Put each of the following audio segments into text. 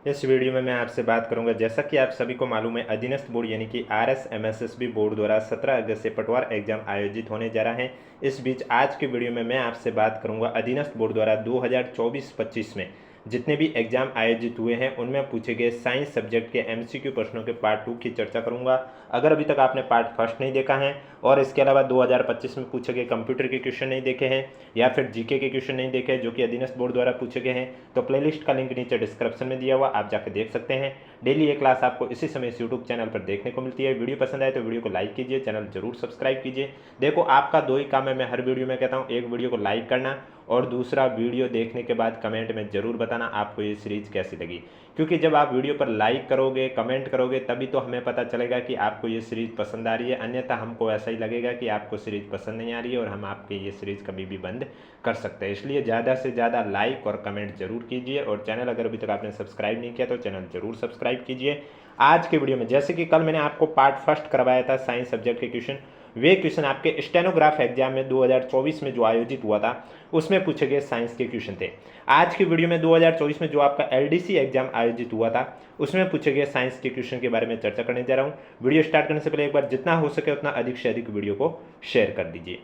इस वीडियो में मैं आपसे बात करूंगा, जैसा कि आप सभी को मालूम है, अधीनस्थ बोर्ड यानी कि RSMSSB बोर्ड द्वारा 17 अगस्त से पटवार एग्जाम आयोजित होने जा रहा है। इस बीच आज के वीडियो में मैं आपसे बात करूंगा अधीनस्थ बोर्ड द्वारा 2024-25 में जितने भी एग्जाम आयोजित हुए हैं उनमें पूछे गए साइंस सब्जेक्ट के MCQ प्रश्नों के पार्ट 2 की चर्चा करूंगा। अगर अभी तक आपने पार्ट फर्स्ट नहीं देखा है और इसके अलावा 2025 में पूछे गए कंप्यूटर के क्वेश्चन नहीं देखे हैं या फिर जीके के क्वेश्चन नहीं देखे जो कि अधीनस्थ बोर्ड द्वारा पूछे गए हैं, तो प्लेलिस्ट का लिंक नीचे डिस्क्रिप्शन में दिया हुआ, आप जाकर देख सकते हैं। डेली ये क्लास आपको इसी समय इस यूट्यूब चैनल पर देखने को मिलती है। वीडियो पसंद आए तो वीडियो को लाइक कीजिए, चैनल जरूर सब्सक्राइब कीजिए। देखो, आपका दो ही काम है, मैं हर वीडियो में कहता हूँ, एक वीडियो को लाइक करना और दूसरा वीडियो देखने के बाद कमेंट में ज़रूर बताना आपको ये सीरीज़ कैसी लगी, क्योंकि जब आप वीडियो पर लाइक करोगे, कमेंट करोगे, तभी तो हमें पता चलेगा कि आपको ये सीरीज़ पसंद आ रही है। अन्यथा हमको ऐसा ही लगेगा कि आपको सीरीज़ पसंद नहीं आ रही है और हम आपकी ये सीरीज़ कभी भी बंद कर सकते हैं। इसलिए ज़्यादा से ज़्यादा लाइक और कमेंट जरूर कीजिए और चैनल अगर अभी तक आपने सब्सक्राइब नहीं किया तो चैनल जरूर सब्सक्राइब कीजिए। आज के वीडियो में, जैसे कि कल मैंने आपको पार्ट फर्स्ट करवाया था साइंस सब्जेक्ट के क्वेश्चन, वे क्वेश्चन आपके स्टेनोग्राफ एग्जाम में 2024 में जो आयोजित हुआ था उसमें पूछे गए साइंस के क्वेश्चन थे। आज की वीडियो में 2024 में जो आपका LDC एग्जाम आयोजित हुआ था उसमें पूछे गए साइंस के क्वेश्चन के बारे में चर्चा करने जा रहा हूं। वीडियो स्टार्ट करने से पहले एक बार जितना हो सके उतना अधिक से अधिक वीडियो को शेयर कर दीजिए।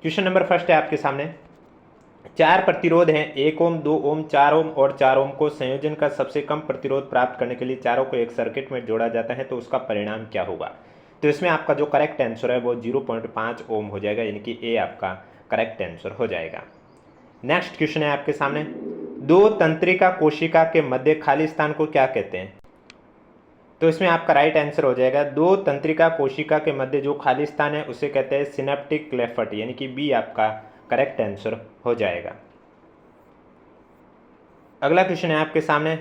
क्वेश्चन नंबर फर्स्ट है आपके सामने। 4 प्रतिरोध हैं, 1 ओम, 2 ओम, 4 ओम और 4 ओम को संयोजन का सबसे कम प्रतिरोध प्राप्त करने के लिए चारों को एक सर्किट में जोड़ा जाता है, तो उसका परिणाम क्या होगा। तो इसमें आपका जो करेक्ट आंसर है वो 0.5 ओम हो जाएगा, यानी कि ए आपका करेक्ट आंसर हो जाएगा। नेक्स्ट क्वेश्चन है आपके सामने। दो तंत्रिका कोशिका के मध्य खाली स्थान को क्या कहते हैं। तो इसमें आपका राइट आंसर हो जाएगा, दो तंत्रिका कोशिका के मध्य जो खाली स्थान है उसे कहते हैं सिनेप्टिक क्लेफ्ट, यानी कि बी आपका करेक्ट आंसर हो जाएगा। अगला क्वेश्चन है आपके सामने।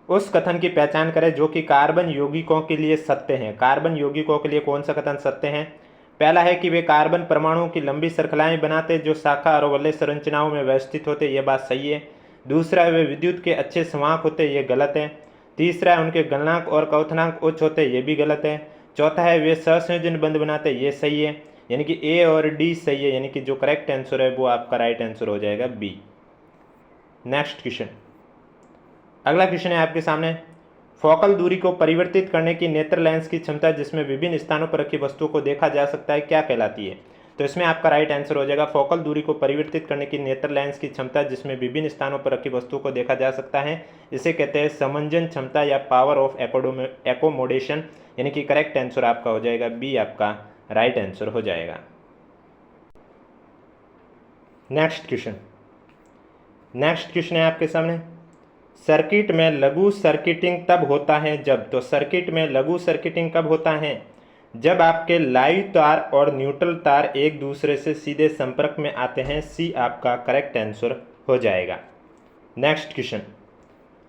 उस कथन की पहचान करें जो कि कार्बन यौगिकों के लिए सत्य है। कार्बन यौगिकों के लिए कौन सा कथन सत्य है। पहला है कि वे कार्बन परमाणुओं की लंबी श्रृंखलाएं बनाते जो शाखा और वलय संरचनाओं में व्यवस्थित होते, यह बात सही है। दूसरा है वे विद्युत के अच्छे संवाहक होते, ये गलत है। तीसरा है उनके गलनांक और कवथनांक उच्च होते, ये भी गलत है। चौथा है वे सहसंयोजन बंध बनाते, ये सही है, यानी कि ए और डी सही है, यानी कि जो करेक्ट आंसर है वो आपका राइट आंसर हो जाएगा बी। Next question. अगला क्वेश्चन है आपके सामने। फोकल दूरी को परिवर्तित करने की नेत्र लेंस की क्षमता जिसमें विभिन्न स्थानों पर रखी वस्तुओं को देखा जा सकता है क्या कहलाती है। तो इसमें आपका राइट आंसर हो जाएगा, फोकल दूरी को परिवर्तित करने की नेत्र लेंस की क्षमता जिसमें विभिन्न स्थानों पर रखी वस्तुओं को देखा जा सकता है, इसे कहते हैं समंजन क्षमता या पावर ऑफ एकोमोडेशन, यानी कि करेक्ट आंसर आपका हो जाएगा बी आपका राइट आंसर हो जाएगा। नेक्स्ट क्वेश्चन है आपके सामने। सर्किट में लघु सर्किटिंग तब होता है जब, तो सर्किट में लघु सर्किटिंग कब होता है, जब आपके लाइव तार और न्यूट्रल तार एक दूसरे से सीधे संपर्क में आते हैं, सी आपका करेक्ट आंसर हो जाएगा। Next question.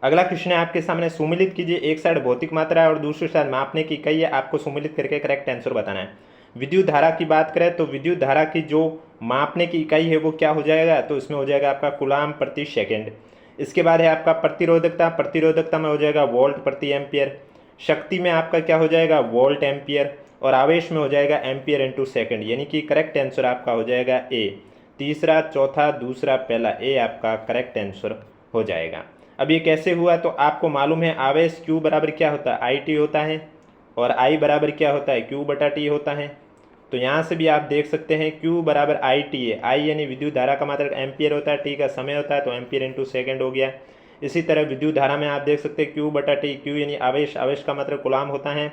अगला क्वेश्चन है आपके सामने। सुमिलित कीजिए, एक साइड भौतिक मात्रा है और दूसरी साइड मापने की इकाई है, आपको सुमिलित करके करेक्ट आंसर बताना है। विद्युत धारा की बात करें तो विद्युत धारा की जो मापने की इकाई है वो क्या हो जाएगा, तो इसमें हो जाएगा आपका कूलाम प्रति सेकेंड। इसके बाद है आपका प्रतिरोधकता, प्रतिरोधकता में हो जाएगा वोल्ट प्रति एम्पियर। शक्ति में आपका क्या हो जाएगा, वोल्ट एम्पियर, और आवेश में हो जाएगा एम्पियर इंटू सेकेंड, यानी कि करेक्ट आंसर आपका हो जाएगा ए। तीसरा, चौथा, दूसरा, पहला, ए आपका करेक्ट आंसर हो जाएगा। अब ये कैसे हुआ, तो आपको मालूम है आवेश Q बराबर क्या होता है, IT होता है, और I बराबर क्या होता है, Q बटा T होता है। तो यहाँ से भी आप देख सकते हैं Q बराबर IT है, I यानी विद्युत धारा का मात्रक एम्पियर होता है, T का समय होता है, तो एम्पियर इंटू सेकेंड हो गया। इसी तरह विद्युत धारा में आप देख सकते हैं Q बटा T, Q यानी आवेश, आवेश का मात्रक कूलाम होता है,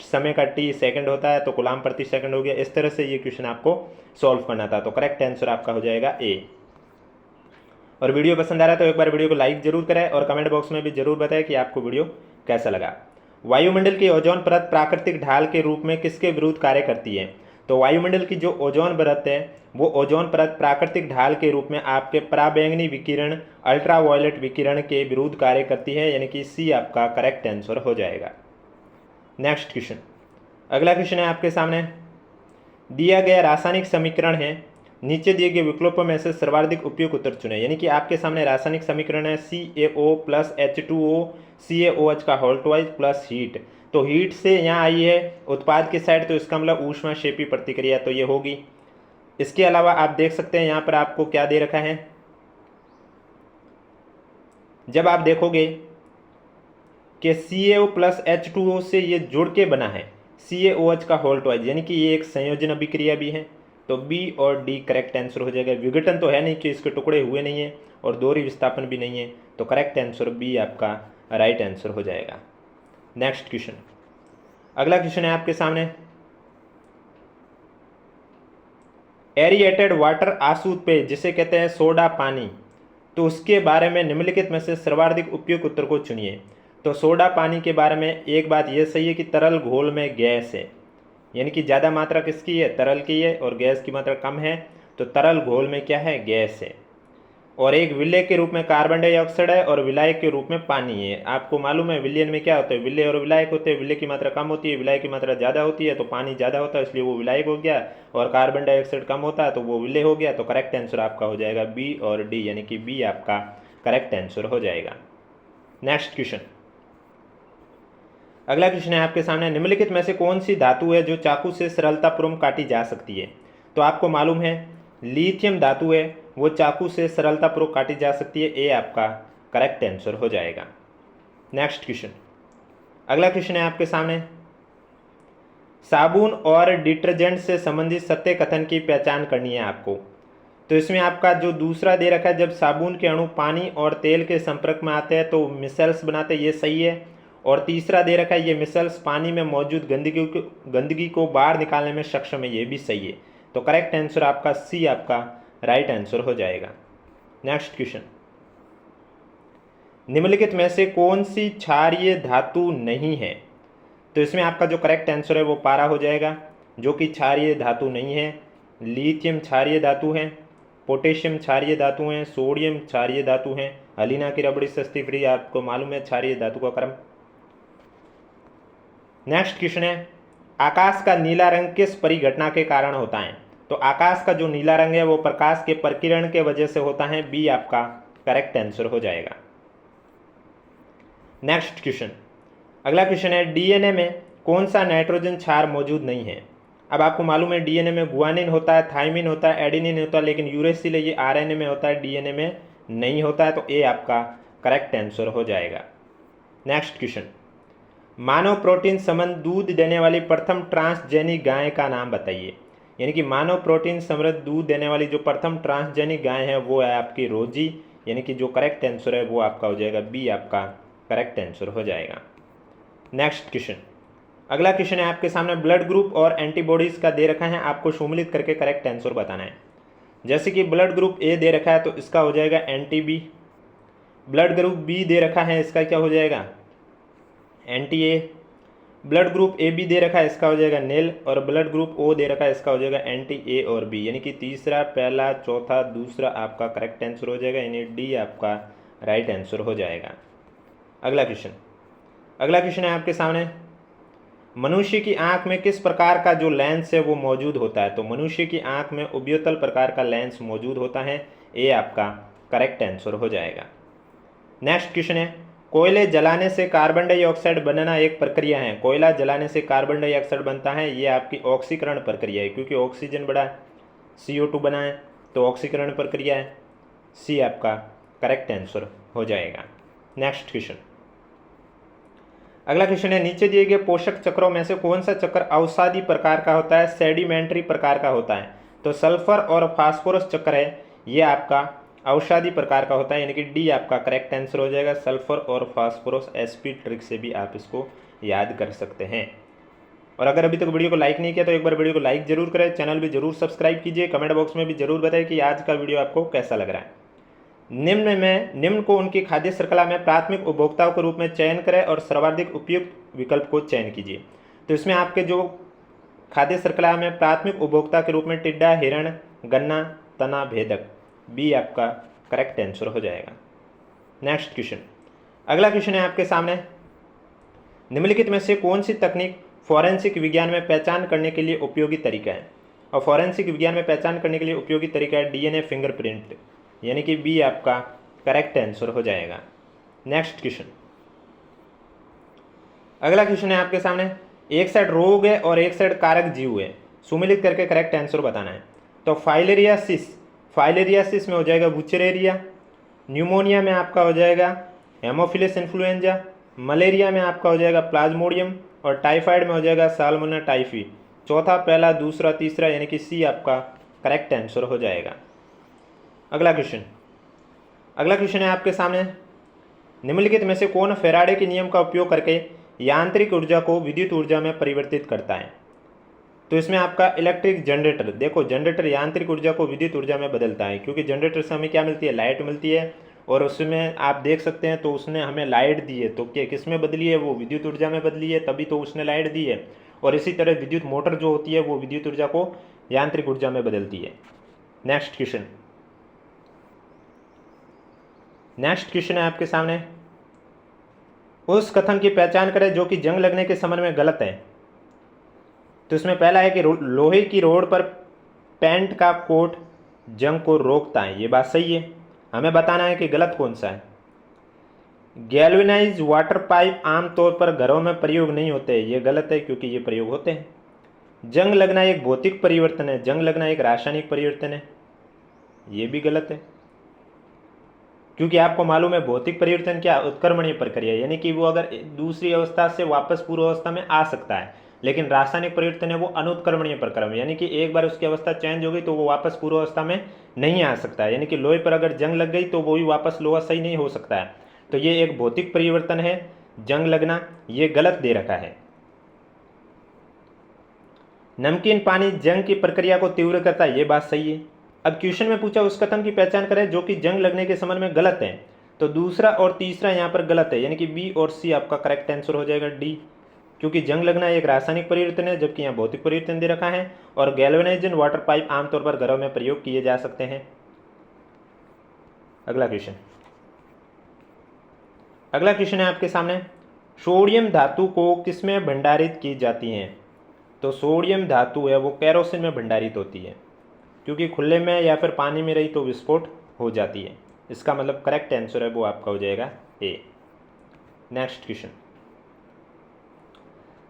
समय का T सेकंड होता है, तो कूलाम प्रति सेकंड हो गया। इस तरह से ये क्वेश्चन आपको सॉल्व करना था, तो करेक्ट आंसर आपका हो जाएगा ए। और वीडियो पसंद आ रहा है तो एक बार वीडियो को लाइक जरूर करें और कमेंट बॉक्स में भी जरूर बताएं कि आपको वीडियो कैसा लगा। वायुमंडल की ओजोन परत प्राकृतिक ढाल के रूप में किसके विरुद्ध कार्य करती है। तो वायुमंडल की जो ओजोन परत है वो ओजोन परत प्राकृतिक ढाल के रूप में आपके पराबैंगनी विकिरण, अल्ट्रावायलेट विकिरण के विरुद्ध कार्य करती है, यानी कि सी आपका करेक्ट आंसर हो जाएगा। Next question. अगला क्वेश्चन है आपके सामने। दिया गया रासायनिक समीकरण है, नीचे दिए गए विकल्पों में से सर्वाधिक उपयुक्त उत्तर चुने, यानी कि आपके सामने रासायनिक समीकरण है CaO प्लस H2O CaOH का होल ट्वाइस प्लस हीट। तो हीट से यहाँ आई है उत्पाद की साइड, तो इसका मतलब ऊष्माक्षेपी प्रतिक्रिया, तो ये होगी। इसके अलावा आप देख सकते हैं यहाँ पर आपको क्या दे रखा है, जब आप देखोगे कि CaO प्लस H2O से ये जुड़ के बना है CaOH का होल ट्वाइस, यानी कि ये एक संयोजन अभिक्रिया भी है, तो B और D करेक्ट आंसर हो जाएगा। विघटन तो है नहीं कि इसके टुकड़े हुए नहीं है और दोहरी विस्थापन भी नहीं है, तो करेक्ट आंसर B आपका राइट आंसर हो जाएगा। नेक्स्ट क्वेश्चन, अगला क्वेश्चन है आपके सामने, एरिएटेड वाटर आसूत पेय जिसे कहते हैं सोडा पानी, तो उसके बारे में निम्नलिखित में से सर्वाधिक उपयुक्त उत्तर को चुनिए। तो सोडा पानी के बारे में एक बात यह सही है कि तरल घोल में गैस है, यानी कि ज़्यादा मात्रा किसकी है, तरल की है, और गैस की मात्रा कम है, तो तरल घोल में क्या है, गैस है। और एक विलेय के रूप में कार्बन डाइऑक्साइड है और विलायक के रूप में पानी है। आपको मालूम है विलयन में क्या होता है, विलेय और विलायक होते हैं, विलेय की मात्रा कम होती है, विलायक की मात्रा ज़्यादा होती है, तो पानी ज़्यादा होता है इसलिए वो विलायक हो गया, और कार्बन डाइऑक्साइड कम होता है तो वो विलेय हो गया। तो करेक्ट आंसर आपका हो जाएगा बी और डी, यानी कि बी आपका करेक्ट आंसर हो जाएगा। नेक्स्ट क्वेश्चन, अगला क्वेश्चन है आपके सामने, निम्नलिखित में से कौन सी धातु है जो चाकू से सरलतापूर्वक काटी जा सकती है। तो आपको मालूम है लिथियम धातु है, वो चाकू से सरलतापूर्वक काटी जा सकती है, ए आपका करेक्ट आंसर हो जाएगा। नेक्स्ट क्वेश्चन, अगला क्वेश्चन है आपके सामने, साबुन और डिटर्जेंट से संबंधित सत्य कथन की पहचान करनी है आपको। तो इसमें आपका जो दूसरा दे रखा है, जब साबुन के अणु पानी और तेल के संपर्क में आते हैं तो मिसल्स बनाते हैं, ये सही है। और तीसरा दे रखा है, ये मिसल्स पानी में मौजूद गंदगी को बाहर निकालने में सक्षम है, ये भी सही है। तो करेक्ट आंसर आपका सी आपका राइट आंसर हो जाएगा। नेक्स्ट क्वेश्चन, निम्नलिखित में से कौन सी क्षारीय धातु नहीं है। तो इसमें आपका जो करेक्ट आंसर है वो पारा हो जाएगा, जो कि क्षारीय धातु नहीं है। लिथियम क्षारीय धातु है, पोटेशियम क्षारीय धातु है, सोडियम क्षारीय धातु है, हलीना की रबड़ी सस्ती फ्री, आपको मालूम है क्षारीय धातु का क्रम। नेक्स्ट क्वेश्चन है, आकाश का नीला रंग किस परिघटना के कारण होता है। तो आकाश का जो नीला रंग है वो प्रकाश के प्रकीर्णन के वजह से होता है, बी आपका करेक्ट आंसर हो जाएगा। नेक्स्ट क्वेश्चन, अगला क्वेश्चन है, डीएनए में कौन सा नाइट्रोजन क्षार मौजूद नहीं है। अब आपको मालूम है डीएनए में गुआनिन होता है, थाइमिन होता है, एडेनिन होता है, लेकिन यूरेसिल ये आरएनए में होता है, डीएनए में नहीं होता है, तो ए आपका करेक्ट आंसर हो जाएगा। नेक्स्ट क्वेश्चन, मानव प्रोटीन समृद्ध दूध देने वाली प्रथम ट्रांसजेनिक गाय का नाम बताइए। यानी कि मानव प्रोटीन समृद्ध दूध देने वाली जो प्रथम ट्रांसजेनिक गाय है वो है आपकी रोजी, यानी कि जो करेक्ट आंसर है वो आपका हो जाएगा बी आपका करेक्ट आंसर हो जाएगा। नेक्स्ट क्वेश्चन, अगला क्वेश्चन है आपके सामने, ब्लड ग्रुप और एंटीबॉडीज़ का दे रखा है, आपको सम्मिलित करके करेक्ट आंसर बताना है। जैसे कि ब्लड ग्रुप ए दे रखा है तो इसका हो जाएगा anti B, blood group B दे रखा है इसका क्या हो जाएगा anti A, blood group A B दे रखा है इसका हो जाएगा नेल, और ब्लड ग्रुप ओ दे रखा है इसका हो जाएगा एंटी ए और बी, यानी कि तीसरा, पहला, चौथा, दूसरा आपका करेक्ट आंसर हो जाएगा, यानी डी आपका राइट आंसर हो जाएगा। अगला क्वेश्चन, अगला क्वेश्चन है आपके सामने, मनुष्य की आंख में किस प्रकार का जो लेंस है वो मौजूद होता है। तो मनुष्य की आंख में उभयतल प्रकार का लेंस मौजूद होता है, ए आपका करेक्ट आंसर हो जाएगा। नेक्स्ट क्वेश्चन है, कोयले जलाने से कार्बन डाइऑक्साइड बनना एक प्रक्रिया है, कोयला जलाने से कार्बन डाइऑक्साइड बनता है, ये आपकी ऑक्सीकरण प्रक्रिया है, क्योंकि ऑक्सीजन बड़ा CO2 बना है तो ऑक्सीकरण प्रक्रिया है, सी आपका करेक्ट आंसर हो जाएगा। नेक्स्ट क्वेश्चन, अगला क्वेश्चन है, नीचे दिए गए पोषक चक्रों में से कौन सा चक्र अवसादी प्रकार का होता है, सेडिमेंट्री प्रकार का होता है। तो सल्फर और फास्फोरस चक्र है, ये आपका अवसादी प्रकार का होता है, यानी कि डी आपका करेक्ट आंसर हो जाएगा। सल्फर और फास्फोरस SP ट्रिक से भी आप इसको याद कर सकते हैं। और अगर अभी तक वीडियो को लाइक नहीं किया तो एक बार वीडियो को लाइक जरूर करें, चैनल भी जरूर सब्सक्राइब कीजिए, कमेंट बॉक्स में भी जरूर बताएं कि आज का वीडियो आपको कैसा लग रहा है। निम्न को उनकी खाद्य श्रृंखला में प्राथमिक उपभोक्ताओं के रूप में चयन करें और सर्वाधिक उपयुक्त विकल्प को चयन कीजिए। तो इसमें आपके जो खाद्य श्रृंखला में प्राथमिक उपभोक्ता के रूप में टिड्डा, हिरण, गन्ना, तना, भेदक, बी आपका करेक्ट आंसर हो जाएगा। नेक्स्ट क्वेश्चन, अगला क्वेश्चन है आपके सामने, निम्नलिखित में से कौन सी तकनीक फॉरेंसिक विज्ञान में पहचान करने के लिए उपयोगी तरीका है। और फॉरेंसिक विज्ञान में पहचान करने के लिए उपयोगी तरीका है DNA फिंगरप्रिंट, यानी कि बी आपका करेक्ट आंसर हो जाएगा। नेक्स्ट क्वेश्चन, अगला क्वेश्चन है आपके सामने, एक साइड रोग है और एक साइड कारक जीव है, सुमिलित करके करेक्ट आंसर बताना है। तो फाइलेरियासिस में हो जाएगा बुचेरेरिया, न्यूमोनिया में आपका हो जाएगा हेमोफिलस इन्फ्लुएंजा, मलेरिया में आपका हो जाएगा प्लाज्मोडियम, और टाइफाइड में हो जाएगा साल्मोनेला टाइफी। चौथा, पहला, दूसरा, तीसरा, यानी कि सी आपका करेक्ट आंसर हो जाएगा। अगला क्वेश्चन है आपके सामने, निम्नलिखित में से कौन फैराडे के नियम का उपयोग करके यांत्रिक ऊर्जा को विद्युत ऊर्जा में परिवर्तित करता है? तो इसमें आपका इलेक्ट्रिक जनरेटर, देखो जनरेटर यांत्रिक ऊर्जा को विद्युत ऊर्जा में बदलता है, क्योंकि जनरेटर से हमें क्या मिलती है, लाइट मिलती है, और उसमें आप देख सकते हैं तो उसने हमें लाइट दी है, तो क्या किस में बदली है, वो विद्युत ऊर्जा में बदली है, तभी तो उसने लाइट दी है। और इसी तरह विद्युत मोटर जो होती है वो विद्युत ऊर्जा को यांत्रिक ऊर्जा में बदलती है। नेक्स्ट क्वेश्चन है आपके सामने, उस कथन की पहचान करें जो कि जंग लगने के संबंध में गलत है। तो इसमें पहला है कि लोहे की रोड पर पेंट का कोट जंग को रोकता है, ये बात सही है। हमें बताना है कि गलत कौन सा है। गैल्वेनाइज वाटर पाइप आमतौर पर घरों में प्रयोग नहीं होते, ये गलत है क्योंकि ये प्रयोग होते हैं। जंग लगना एक भौतिक परिवर्तन है, जंग लगना एक रासायनिक परिवर्तन है, ये भी गलत है, क्योंकि आपको मालूम है भौतिक परिवर्तन क्या, उत्क्रमणीय प्रक्रिया, यानी कि वो अगर दूसरी अवस्था से वापस पूर्व अवस्था में आ सकता है। लेकिन रासायनिक परिवर्तन है वो अनुत्क्रमणीय प्रक्रम, यानी कि एक बार उसकी अवस्था चेंज हो गई तो वो वापस पूर्व अवस्था में नहीं आ सकता है। यानी कि लोहे पर अगर जंग लग गई तो वो भी वापस लोहा सही नहीं हो सकता है। तो ये एक भौतिक परिवर्तन है जंग लगना, ये गलत दे रखा है। नमकीन पानी जंग की प्रक्रिया को तीव्र करता है, ये बात सही है। अब क्वेश्चन में पूछा उस कथन की पहचान करें जो कि जंग लगने के संबंध में गलत है। तो दूसरा और तीसरा यहाँ पर गलत है, यानी कि बी और सी आपका करेक्ट आंसर हो जाएगा डी, क्योंकि जंग लगना एक रासायनिक परिवर्तन है जबकि यहाँ भौतिक परिवर्तन दे रखा है, और गैल्वेनाइज्ड वाटर पाइप आमतौर पर घरों में प्रयोग किए जा सकते हैं। अगला क्वेश्चन है आपके सामने, सोडियम धातु को किसमें भंडारित की जाती है? तो सोडियम धातु है वो केरोसिन में भंडारित होती है, क्योंकि खुले में या फिर पानी में रही तो विस्फोट हो जाती है। इसका मतलब करेक्ट आंसर है वो आपका हो जाएगा ए। नेक्स्ट क्वेश्चन,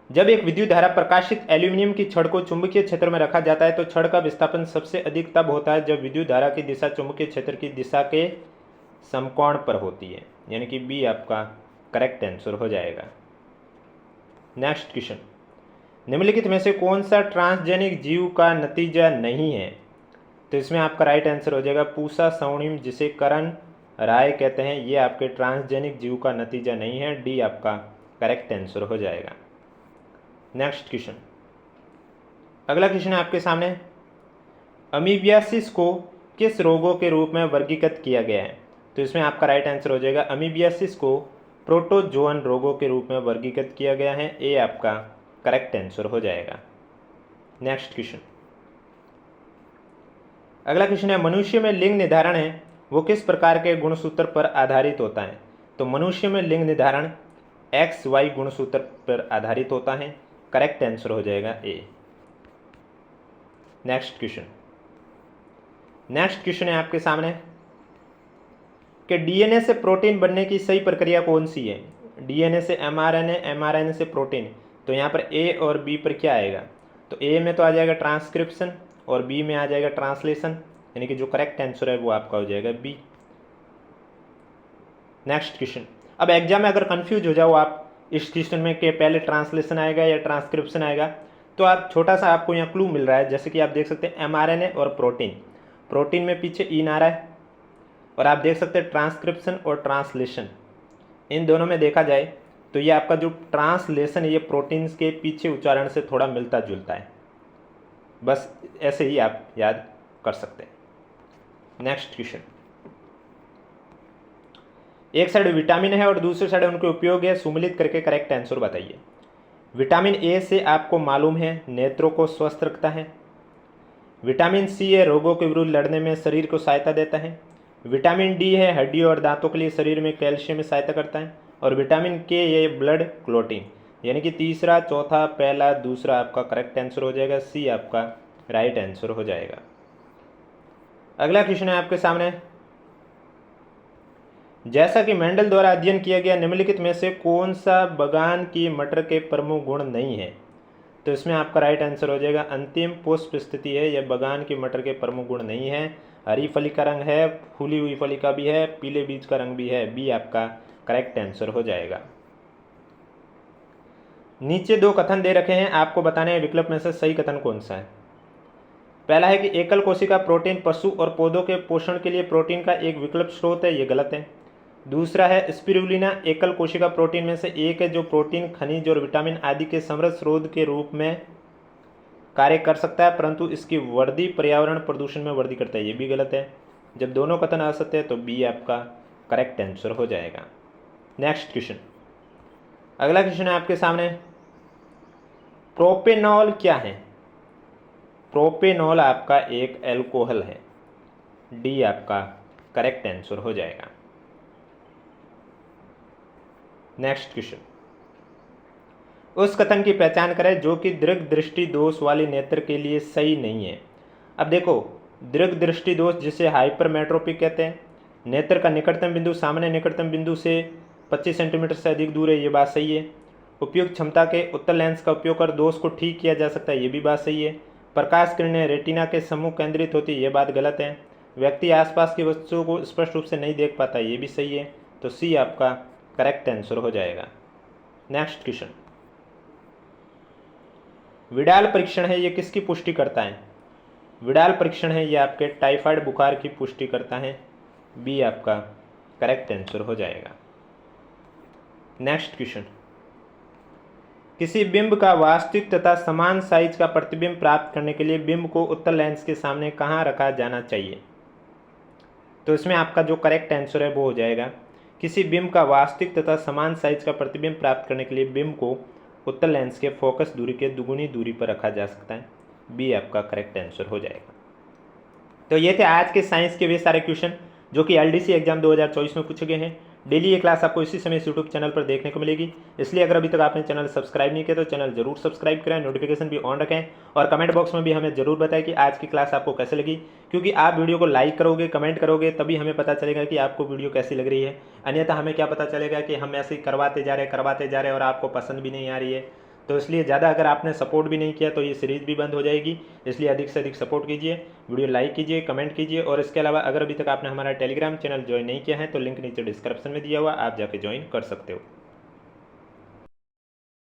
जब एक विद्युत धारा प्रकाशित एल्यूमिनियम की छड़ को चुंबकीय क्षेत्र में रखा जाता है तो छड़ का विस्थापन सबसे अधिक तब होता है जब विद्युत धारा की दिशा चुंबकीय क्षेत्र की दिशा के समकोण पर होती है, यानी कि बी आपका करेक्ट आंसर हो जाएगा। नेक्स्ट क्वेश्चन, निम्नलिखित में से कौन सा ट्रांसजेनिक जीव का नतीजा नहीं है? तो इसमें आपका राइट आंसर हो जाएगा पूसा स्वर्णिम, जिसे करण राय कहते हैं, ये आपके ट्रांसजेनिक जीव का नतीजा नहीं है, डी आपका करेक्ट आंसर हो जाएगा। नेक्स्ट क्वेश्चन, अगला क्वेश्चन है आपके सामने, अमीबियासिस को किस रोगों के रूप में वर्गीकृत किया गया है? तो इसमें आपका राइट आंसर हो जाएगा अमीबियासिस को प्रोटोजोअन रोगों के रूप में वर्गीकृत किया गया है, ए आपका करेक्ट आंसर हो जाएगा। नेक्स्ट क्वेश्चन, अगला क्वेश्चन है, मनुष्य में लिंग निर्धारण है वो किस प्रकार के गुणसूत्र पर आधारित होता है? तो मनुष्य में लिंग निर्धारण XY गुणसूत्र पर आधारित होता है, करेक्ट आंसर हो जाएगा ए। नेक्स्ट क्वेश्चन है आपके सामने कि डीएनए से प्रोटीन बनने की सही प्रक्रिया कौन सी है? डीएनए से एमआरएनए, एमआरएनए से प्रोटीन, तो यहाँ पर ए और बी पर क्या आएगा? तो ए में तो आ जाएगा ट्रांसक्रिप्शन और बी में आ जाएगा ट्रांसलेशन, यानी कि जो करेक्ट आंसर है वो आपका हो जाएगा बी। नेक्स्ट क्वेश्चन, अब एग्जाम में अगर कंफ्यूज हो जाओ आप इस क्वेश्चन में कि पहले ट्रांसलेशन आएगा या ट्रांसक्रिप्शन आएगा, तो आप छोटा सा आपको यहाँ क्लू मिल रहा है, जैसे कि आप देख सकते हैं एमआरएनए और प्रोटीन में पीछे ई आ रहा है, और आप देख सकते हैं ट्रांसक्रिप्शन और ट्रांसलेशन, इन दोनों में देखा जाए तो ये आपका जो ट्रांसलेशन है ये प्रोटीन्स के पीछे उच्चारण से थोड़ा मिलता जुलता है, बस ऐसे ही आप याद कर सकते हैं। नेक्स्ट क्वेश्चन, एक साइड विटामिन है और दूसरी साइड उनके उपयोग है, सुमिलित करके करेक्ट आंसर बताइए। विटामिन ए से आपको मालूम है नेत्रों को स्वस्थ रखता है, विटामिन सी है रोगों के विरुद्ध लड़ने में शरीर को सहायता देता है, विटामिन डी है हड्डियों और दांतों के लिए शरीर में कैल्शियम में सहायता करता है, और विटामिन के ये ब्लड क्लोटिंग, यानी कि तीसरा, चौथा, पहला, दूसरा आपका करेक्ट आंसर हो जाएगा, सी आपका राइट आंसर हो जाएगा। अगला क्वेश्चन है आपके सामने, जैसा कि मेंडल द्वारा अध्ययन किया गया निम्नलिखित में से कौन सा बगान की मटर के प्रमुख गुण नहीं है? तो इसमें आपका राइट आंसर हो जाएगा अंतिम पुष्प स्थिति है, यह बगान की मटर के प्रमुख गुण नहीं है। हरी फली का रंग है, फूली हुई फली का भी है, पीले बीज का रंग भी है, बी आपका करेक्ट आंसर हो जाएगा। नीचे दो कथन दे रखे हैं, आपको बताने हैं विकल्प में से सही कथन कौन सा है। पहला है कि एकल कोशिका प्रोटीन पशु और पौधों के पोषण के लिए प्रोटीन का एक विकल्प स्रोत है, ये गलत है। दूसरा है स्पिरुलिना एकल कोशिका प्रोटीन में से एक है जो प्रोटीन, खनिज और विटामिन आदि के समृद्ध स्रोत के रूप में कार्य कर सकता है, परंतु इसकी वृद्धि पर्यावरण प्रदूषण में वृद्धि करता है, ये भी गलत है। जब दोनों कथन असत्य है तो बी आपका करेक्ट आंसर हो जाएगा। नेक्स्ट क्वेश्चन, अगला क्वेश्चन है आपके सामने, प्रोपेनॉल क्या है? प्रोपेनॉल आपका एक एल्कोहल है, डी आपका करेक्ट आंसर हो जाएगा। नेक्स्ट क्वेश्चन, उस कथन की पहचान करें जो कि दीर्घ दृष्टि दोष वाले नेत्र के लिए सही नहीं है। अब देखो, दीर्घ दृष्टि दोष जिसे हाइपरमेट्रोपिक कहते हैं, नेत्र का निकटतम बिंदु सामान्य निकटतम बिंदु से 25 सेंटीमीटर से अधिक दूर है, ये बात सही है। उपयुक्त क्षमता के उत्तल लेंस का उपयोग कर दोष को ठीक किया जा सकता है, ये भी बात सही है। प्रकाश किरणें रेटिना के सम्मुख केंद्रित होती है, ये बात गलत है। व्यक्ति आसपास की वस्तुओं को स्पष्ट रूप से नहीं देख पाता, ये भी सही है। तो सी आपका करेक्ट आंसर हो जाएगा। नेक्स्ट क्वेश्चन, विडाल परीक्षण है, ये किसकी पुष्टि करता है? विडाल परीक्षण है, ये आपके टाइफाइड बुखार की पुष्टि करता है, बी आपका करेक्ट आंसर हो जाएगा। नेक्स्ट क्वेश्चन, किसी बिंब का वास्तविक तथा समान साइज का प्रतिबिंब प्राप्त करने के लिए बिंब को उत्तल लेंस के सामने कहाँ रखा जाना चाहिए? तो इसमें आपका जो करेक्ट आंसर है वो हो जाएगा, किसी बिंब का वास्तविक तथा समान साइज का प्रतिबिंब प्राप्त करने के लिए बिंब को उत्तल लेंस के फोकस दूरी के दुगुनी दूरी पर रखा जा सकता है, बी आपका करेक्ट आंसर हो जाएगा। तो ये थे आज के साइंस के वे सारे क्वेश्चन जो कि एलडीसी एग्जाम 2024 में पूछे गए हैं। डेली ये क्लास आपको इसी समय इस यूट्यूब चैनल पर देखने को मिलेगी, इसलिए अगर अभी तक आपने चैनल सब्सक्राइब नहीं किया तो चैनल जरूर सब्सक्राइब करें, नोटिफिकेशन भी ऑन रखें और कमेंट बॉक्स में भी हमें जरूर बताएं कि आज की क्लास आपको कैसे लगी, क्योंकि आप वीडियो को लाइक करोगे, कमेंट करोगे, तभी हमें पता चलेगा कि आपको वीडियो कैसी लग रही है। अन्यथा हमें क्या पता चलेगा कि हम ऐसे ही करवाते जा रहे हैं और आपको पसंद भी नहीं आ रही है। तो इसलिए ज़्यादा अगर आपने सपोर्ट भी नहीं किया तो ये सीरीज़ भी बंद हो जाएगी, इसलिए अधिक से अधिक सपोर्ट कीजिए, वीडियो लाइक कीजिए, कमेंट कीजिए। और इसके अलावा अगर अभी तक आपने हमारा टेलीग्राम चैनल ज्वाइन नहीं किया है तो लिंक नीचे डिस्क्रिप्शन में दिया हुआ, आप जाके ज्वाइन कर सकते हो।